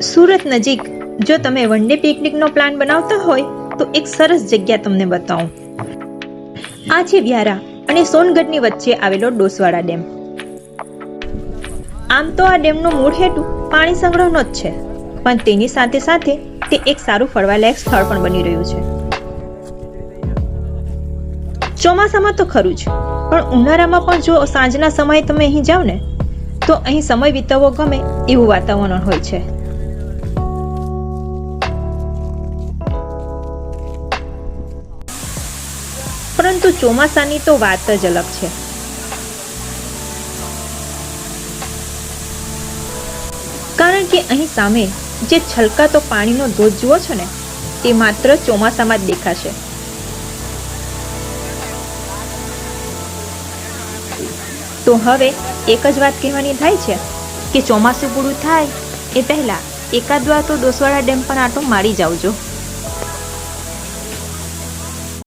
સુરત નજીક જો તમે વન ડે પિકનિકનો પ્લાન બનાવતા હોય તો એક સરસ જગ્યા તમને બતાવું. આ છે વ્યારા અને સોનગઢની વચ્ચે આવેલો ડોસવાડા ડેમ. આમ તો આ ડેમનો મૂળ હેતુ પાણી સંગ્રહનો જ છે, પણ તેની સાથે સાથે તે એક સારું ફરવાલાયક સ્થળ પણ બની રહ્યું છે. ચોમાસામાં તો ખરું જ, પણ ઉનાળામાં પણ જો સાંજના સમયે તમે અહીં જાઓ ને તો અહીં સમય વિતાવવો ગમે એવું વાતાવરણ હોય છે. પરંતુ ચોમાસાની તો વાત જ અલગ છે. કારણ કે અહીં સામે જે છલકાતો પાણીનો ધોધ જુઓ છો ને તે માત્ર ચોમાસામાં જ દેખાશે. તો હવે એક જ વાત કહેવાની થાય છે કે ચોમાસું પૂરું થાય એ પહેલા એકાદ વાર તો ડોસવાડા ડેમ પર આંટો મારી જાવજો.